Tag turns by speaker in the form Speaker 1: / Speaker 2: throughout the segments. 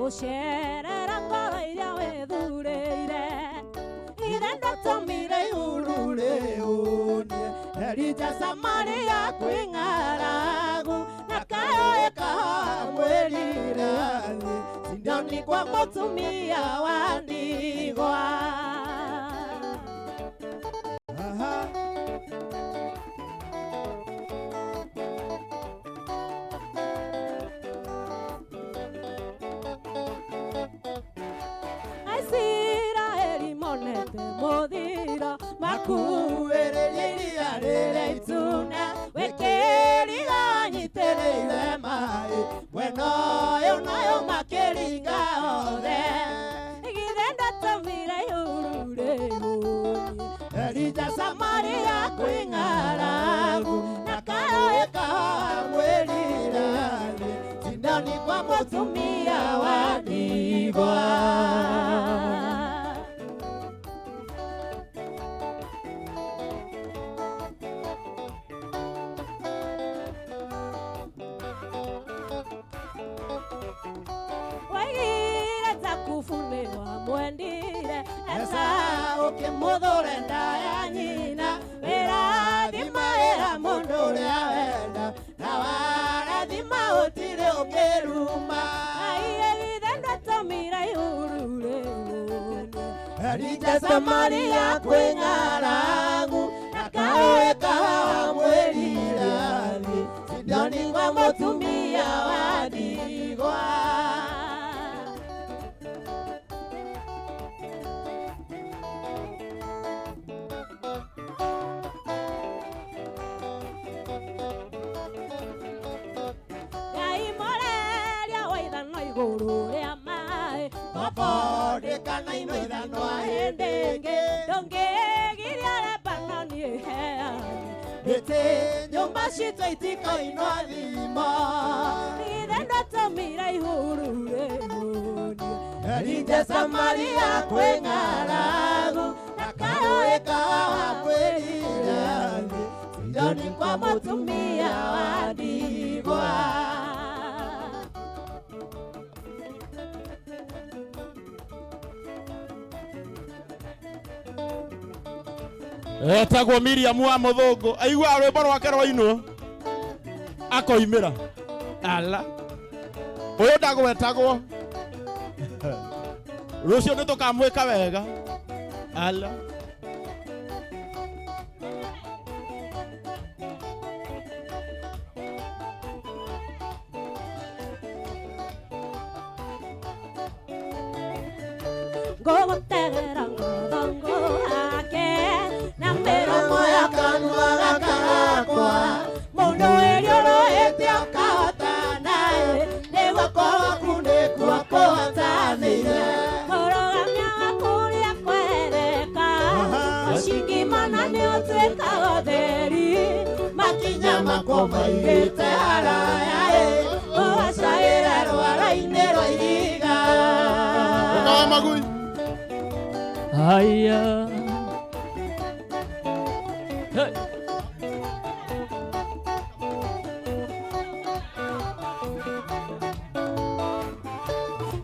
Speaker 1: Gucerera ngoro iria withurire ithe ndatumire ihurure unie Elija Samaria kwĩ ng'aragu na kahoe kamwĩrire Sidoni kwa mũtumia wa ndigwa. Israeli monete modira makuereria rere ituna wekeriga nyitereire mai weno yo nayo makeringa othe igithenda tamira yurure Elija Samaria kwĩ ng'aragu na kahoe kamwĩrire Sidoni kwa mũtumia wa ndigwa. Kufunirwa mwendire esa ukimudhure ndaya nyina wirathima ira mundu uria wenda na warathima utire ukiruma aiye ithe ndatumire ihurure Elija Samaria kwĩ ng'aragu na kahoe kamwĩrire Sidoni kwa mũtumia wa ndigwa. Bode kana inoira no ahendenge donge giriare banani he bete nyumba shito itiko ino alima idendo tomira ihurure Elija Samaria kwĩ ng'aragu na kahoe kamwĩrire Sidoni kwa mũtumia wa ndigwa.
Speaker 2: Etagwo Miriam wa Muthungu aigua rwimbo rwake rwainwo akoimira ala uyu ndagwetagwo rucio ni tukamwika wega ala
Speaker 1: Gogoterera ngodongo hake na miromo ya kanua gakagakwa mundu wiriorohete akahota nae nĩguo kwaku nĩkuo kũhotanĩire kũrũgamia gakuria kwereka mũcingi mana nĩ ũtuĩkaga ũtheri makinya makwo maigĩte haraya ũgacaĩra rwara-inĩ rwa ihiga
Speaker 2: magui
Speaker 1: Aya hey.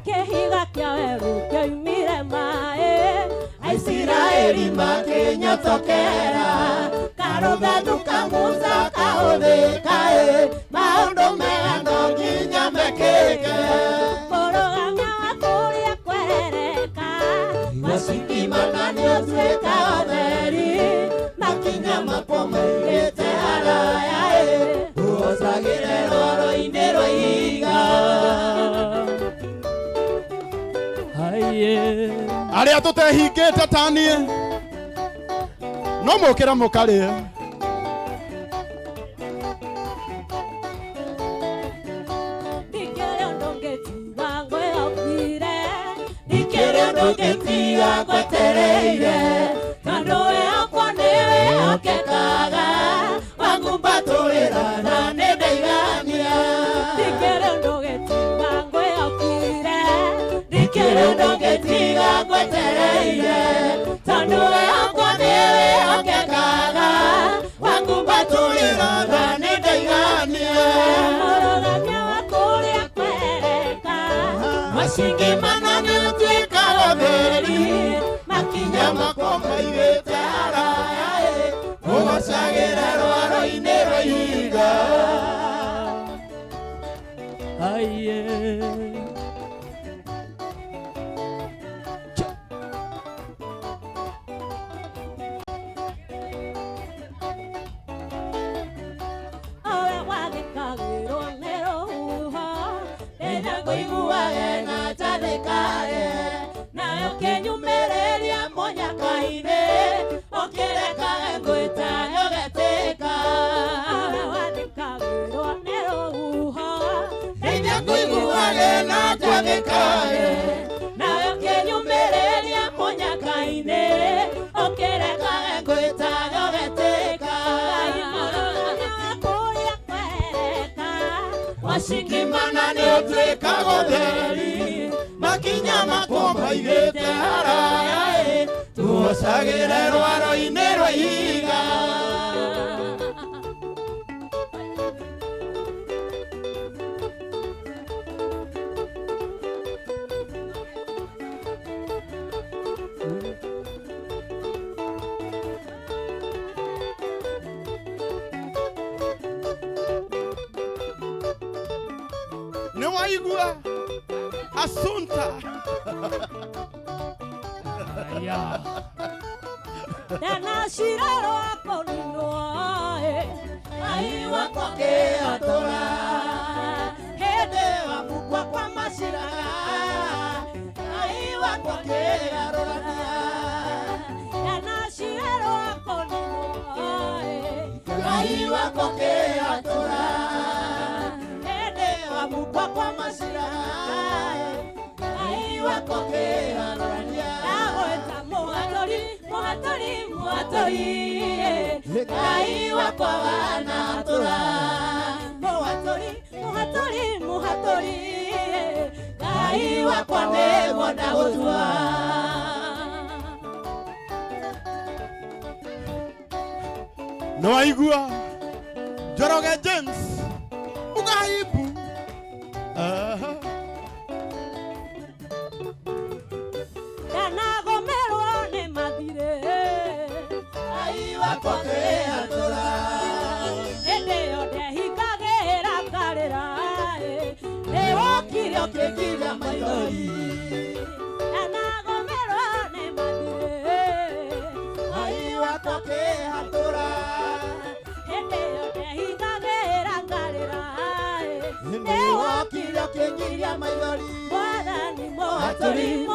Speaker 1: Kehiga kia weru kioimire mae Aisiraeli makinyotokera karũthanduka Musa kahũthĩka maũndũ mega no nginya mekĩke kũrũgamia wakuria kwerereka Masikimana nĩ ũtuĩkaga ũtheri makinya makwo maigĩte haraya ũgocagĩre rwaro-inĩ rwa ihiga.
Speaker 2: Arĩa tũtehingĩte ta niĩ no mũkĩra mũkarĩe
Speaker 1: ndũngĩtiga ngwetereire tondũ we akwa nĩwe hokekaga wangumbatũrĩra na nĩ ndeigania ndikĩrĩ ndũngĩtiga ngwĩhokire ndikĩrĩ ndũngĩtiga ngwetereire tondũ we akwa nĩwe hokekaga wangumbatũrĩra na nĩ ndeigania mũrũgamia wa kũrĩa kwereka kuiguage na jathikae nayo kinyumireria munyakaine okirekaga ngwita yogetika wathikagirwo ni ruho ndeithia kuiguage na jathikae nayo kinyumireria munyakaine okirekaga ngwita yogetika washingimana ni utwika gotheri makinya makomba igite haraya tuocagire rwaro-ini rwa ihiga
Speaker 2: ne waigua Asunta
Speaker 1: aya dana shiraro akonino aiwa kwake atora hede wakukwa kwa mashiraga aiwa kwake arorania dana shiraro akonino aiwa kwake atora hede wakukwa kwa mashiraga aiwa kwake arorania agweta muhatori aiwa kwa wana tura muhatori aiwa kwa nevo na gutua
Speaker 2: no waigua Njoroge James ugaibu
Speaker 1: danagomerwo ni mathire aiwa kwake atura ende yothe hikagira ngarira ewokire okigira maithori danagomerwo ni mathire aiwa kwake atura ende yothe hikagira ngarira ewokire okigira maithori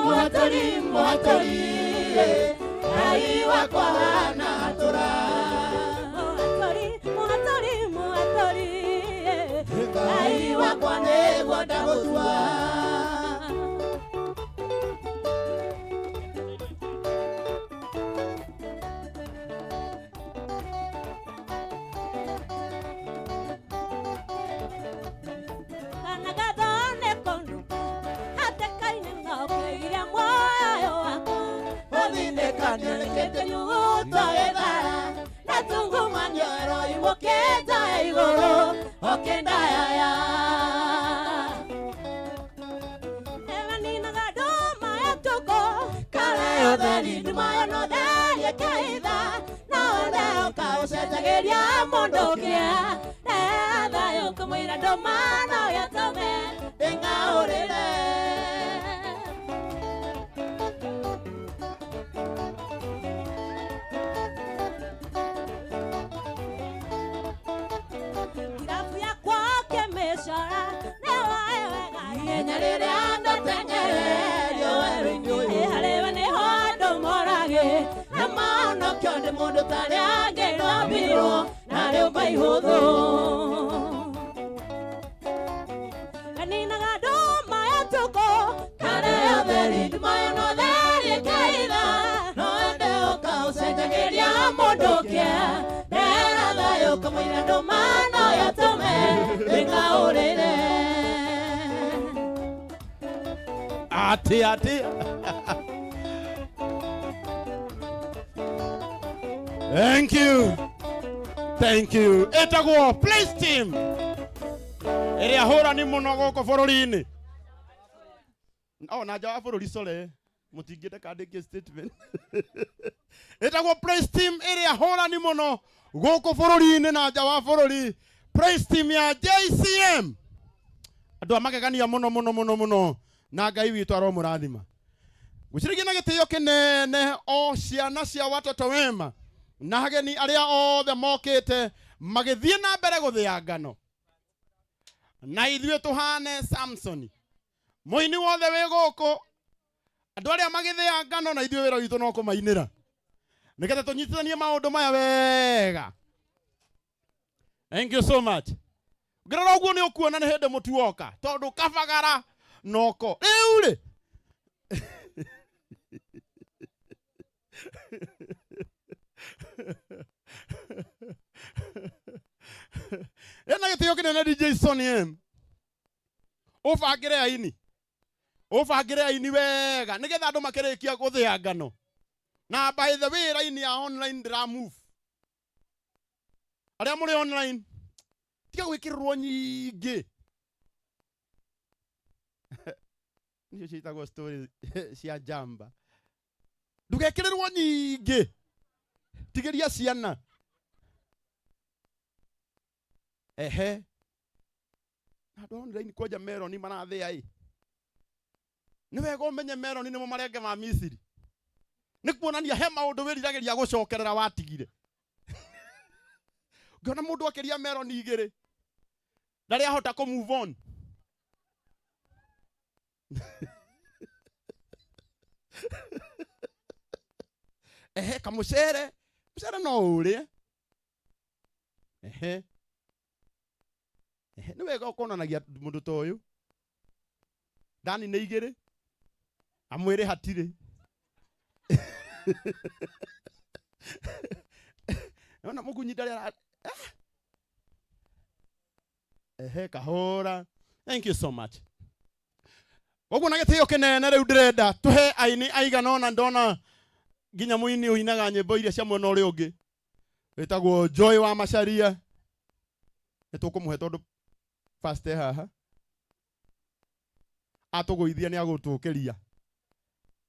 Speaker 1: mwathani muhatori aiwa kwa wana atura muhatori aiwa kwa nevo ndagutua anagathone kondu hatekaine ngaukiria mwayo wakwa othinekania nikete nyugutwagetha na tungumanyoro iwoketa iguru okendayaya evaninaga nduma yatuko karayo theri ndumayo no theri ekaitha nawe ukaucenjagiria mundu kia thayo kumwira nduma no yatome ndingaurire irabu yakwa kemeshara newa ewega ihenya riria ndatengererio werũ-inĩ harĩwe nĩho andũ morage na maonokio nĩ mũndũ tarĩa angĩrambirwo na rĩũmba ihũthũ kaninaga ndũma yatuko kareo theri ndumayo no theri ĩkaitha no ende ũkaũcenjagĩria mũndũ kĩa ndera thayũ kamũira ndũma no yatũme ndĩkaũrĩre
Speaker 2: ati thank you etagwo Place Team ĩrĩa hũrani mũno gũkũ bũrũri-inĩ na nja wa bũrũri sore mũtingĩte kandĩkie statement etagwo Place Team ĩrĩa hũrani mũno gũkũ bũrũri-inĩ na nja wa bũrũri Place Team ya JCM andũ amagegania mũno na Ngai witũ aromũrathima gũcirĩgie na gĩtĩo kĩnene o ciana cia watoto wema na ageni arĩa othe mokĩte magĩthiĩ na mbere gũthĩa ngano na ithuĩ tũhane Samson Muini wothe wi guku andu aria magithia ngano na ithuĩ wĩra witũ no kũmainĩra nĩgetha tũnyitithanie maũndũ maya wega. Thank you so much. Ngĩrora ũguo nĩ ũkuona nĩ hĩndĩ mũtu woka tondũ kabagara noko rĩu rĩ ena gĩtĩo kĩnene DJ Sonny M. Ũbangĩre aini wega nĩgetha andũ makĩrĩkia gũthĩa ngano. Na by the way line ya online ndĩra move. Arĩa mũrĩ online tiga gwĩkĩrĩrwo nyingĩ. Nicio ciĩtagwo story cia jamba. Ndũgekĩrĩrwo nyingĩ. Tigĩria ciana. Ehe. Andũ online kwanja meloni marathĩa ĩ. Nĩ wega ũmenye meloni nĩmo marenge ma Misiri. Nĩ kuonania he maũndũ wĩriragĩria gũcokerera watigire. Ngona mũndũ akĩria meloni igĩrĩ. Ndarĩ ahota kũ move on. Ehe kamucere. Mucere no ũrĩe. Ehe. Nĩ wega ũkonanagia mũndũ ta ũyũ. Ndani nĩ igĩrĩ. Amwĩrĩ hatirĩ. Ona mũgunyi ndarĩ ara. Ehe kahora. Thank you so much. Ũguo na gĩtĩo kĩnene rĩu ndĩrenda tũhe aini aigana ona ndona nginya mũini ũinaga nyĩmbo iria cia mwena ũrĩa ũngĩ. Wĩtagwo Joy wa Macharia. Nĩtũkũmũhe tondũ first haha. Atũgũithia nĩ agũtũkĩria.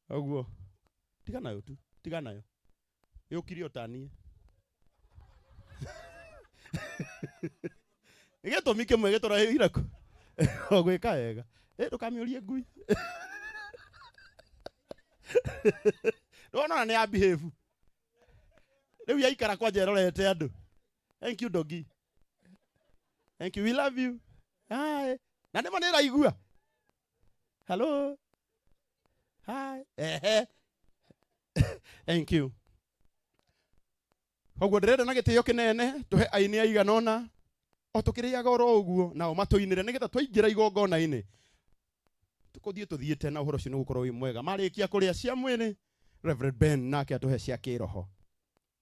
Speaker 2: Ũguo. Tiga nayo tu. Tiga nayo. Yũkire ũtanie. Gĩtũmi kĩmwe gĩtũrahĩire kũ. Gwĩka wega. Ndũkamĩũrie ngui. Ndona nĩ ya behave. Rĩu yaikara kwa njerorete andũ. Thank you doggy. Thank you. We love you. Hi. Na nĩ manera igua. Hello. Hi. Thank you. Ũguo ndĩrenda na gĩtĩo kĩnene tũhe aini aigana ona o tũkĩrĩaga oro ũguo nao matũinĩre nĩgetha twaingĩra igongona-inĩ tuthiĩte na ũhoro ũcio nĩ gũkorwo wĩ mwega. Marĩkia kũrĩa cia mwĩrĩ Reverend Ben nake atũhe cia kĩroho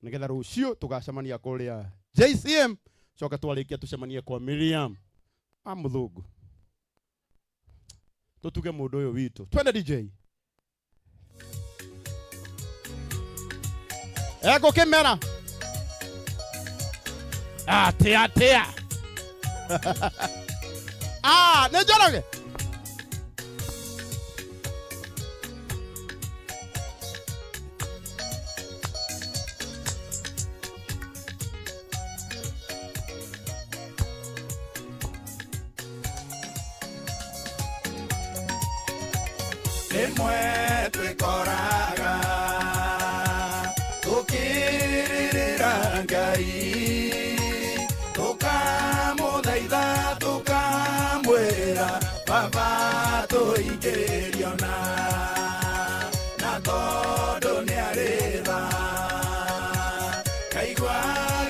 Speaker 2: nĩgetha rũciũ tũgacemania kũrĩa JCM coka twarĩkia tũcemanie kwa Miriam mũthũngũ tũtuge mũndũ ũyũ witũ. Twende DJ. Ego kĩmera. Tia. Nĩ njoroge.
Speaker 3: Rimwe twĩkoraga tũkĩrĩrĩra Ngai tũkamũthaitha tũkamwĩra Baba tũingĩrio na tondũ nĩarĩ tha kaigua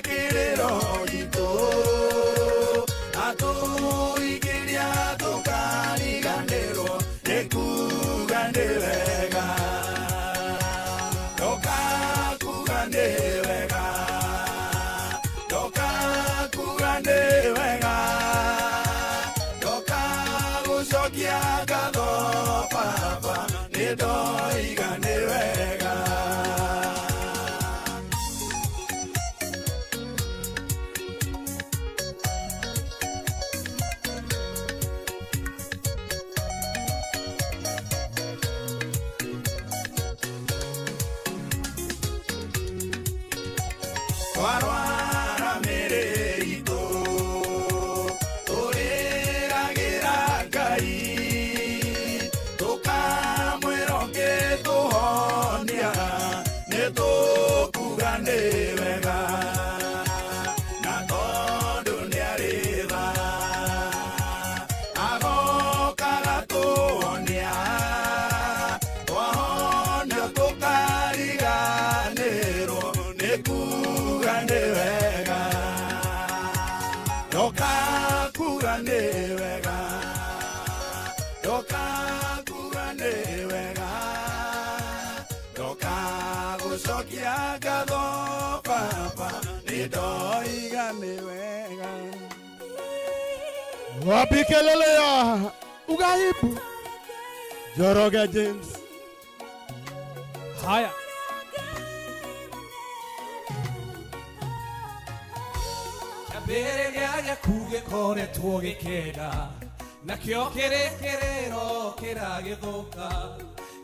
Speaker 3: kĩrĩro gitũ atũingĩria tũkariganĩrwo nĩkuga nĩ wega ndokakuga nĩ wega ndokakuga nĩ wega ndokagũcokia ngatho Baba nĩndoiga nĩ wega. Twarwara mĩrĩ itũ tũrĩragĩra Ngai tũkamwĩra ũngĩtũhonia nĩtũkuga nĩ wega na tondũ nĩarĩ tha agoka agatũhonia ni wega Doka kuga ni wega Doka kuga ni wega Doka gucokia ngatho Baba nĩndoiga nĩ wega
Speaker 2: Wapi kelele ya Ugaibu Njoroge James.
Speaker 4: Haya. Kabere gya kuge kore tuoge kega na kyo kerekerero kiragithuka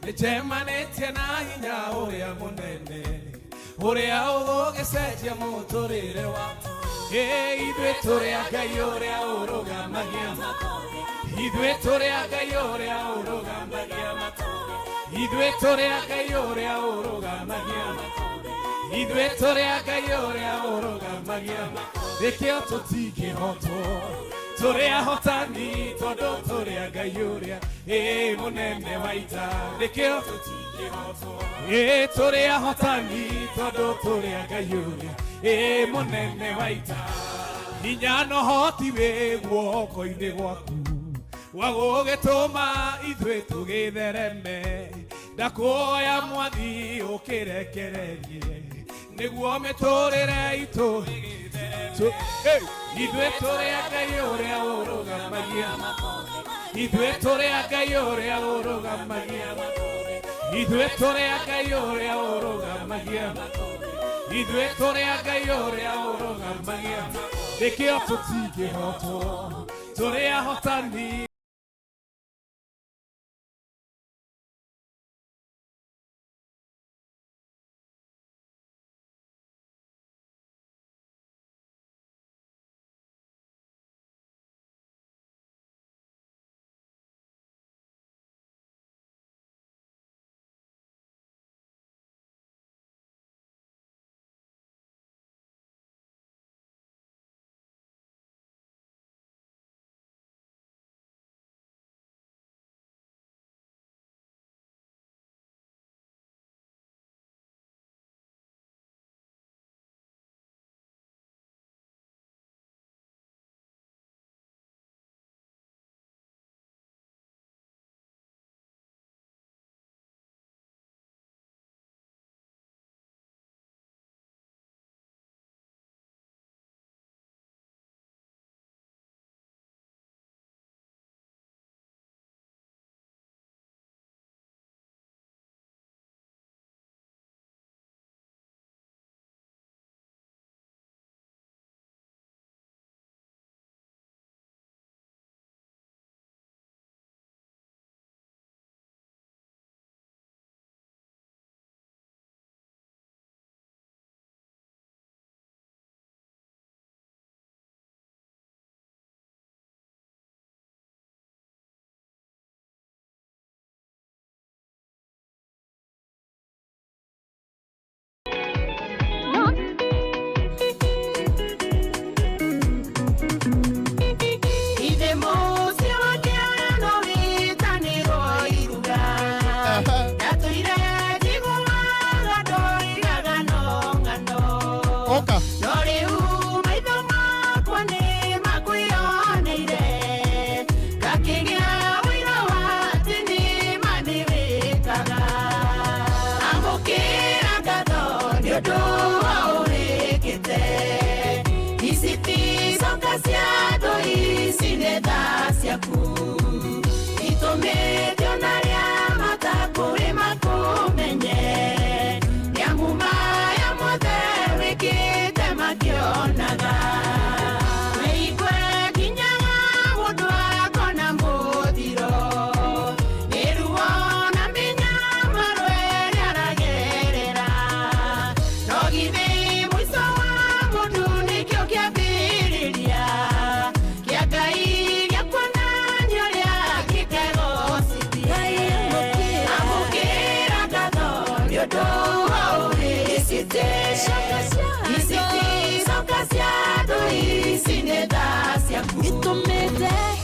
Speaker 4: nijemanĩtie na hinya ũrĩa mũnene ũrĩa ũgũgĩcenjia mũtũrĩre wakwa ithuĩ tũrĩ a Ngai ũrĩa ũrũgamagia ithuĩ tũrĩ a Ngai ũrĩa ũrũgamagia ithuĩ tũrĩ a Ngai ũrĩa ũrũgamagia ithuĩ tũrĩ a Ngai ũrĩa ũrũgamagia nĩkĩo tũtingĩhotwo tũrĩ ahotani tondũ tũrĩ a Ngai ũrĩa mũnene wa ita nĩkĩo tũtingĩhotwo tũrĩ ahotani tondũ tũrĩ a Ngai ũrĩa mũnene wa ita hinya no hoti wĩ guoko-inĩ gwaku wa gũgĩtũma ithuĩ tũgĩthereme ndakuoya Mwathi ũkĩrekererie nĩguo mĩtũrĩre itũ ithuĩ tũrĩ a Ngai ũrĩa ũrũgamagia ithuĩ tũrĩ a Ngai ũrĩa ũrũgamagia ithuĩ tũrĩ a Ngai ũrĩa ũrũgamagia ithuĩ tũrĩ a Ngai ũrĩa ũrũgamagia nĩkĩo tũtingĩhotwo tũrĩ ahotani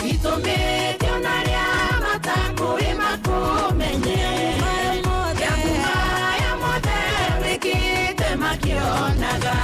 Speaker 4: Itomete onaria matakuri makumenye Yamuma ya mode wikite makionaga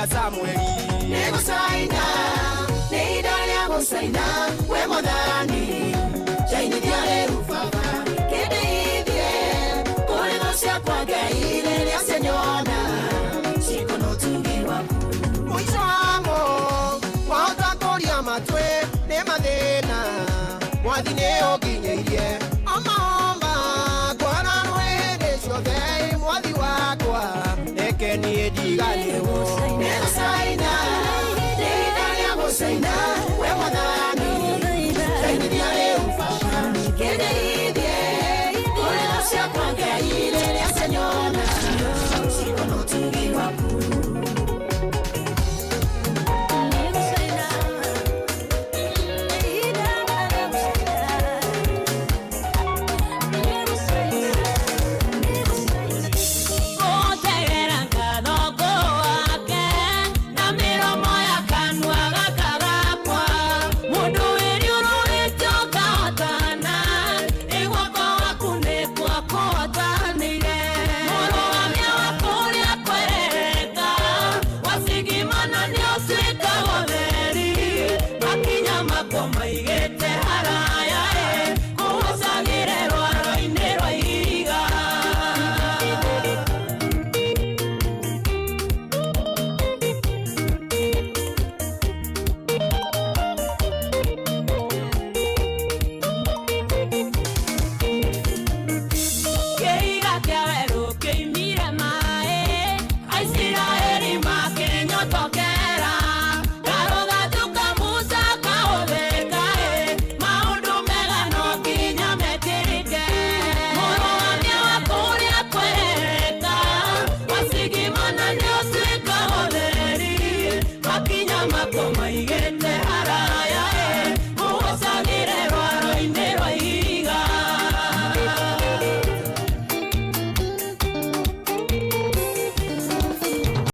Speaker 3: ya Samueli
Speaker 1: Negusaina Neidalia Musaina We modani Jaini diare ufapa Kede idie Kore dosia kwa gaile Lia senyona Shiko no tugi waku
Speaker 3: Muichamo Wauta koria matwe Ne madena Mwadine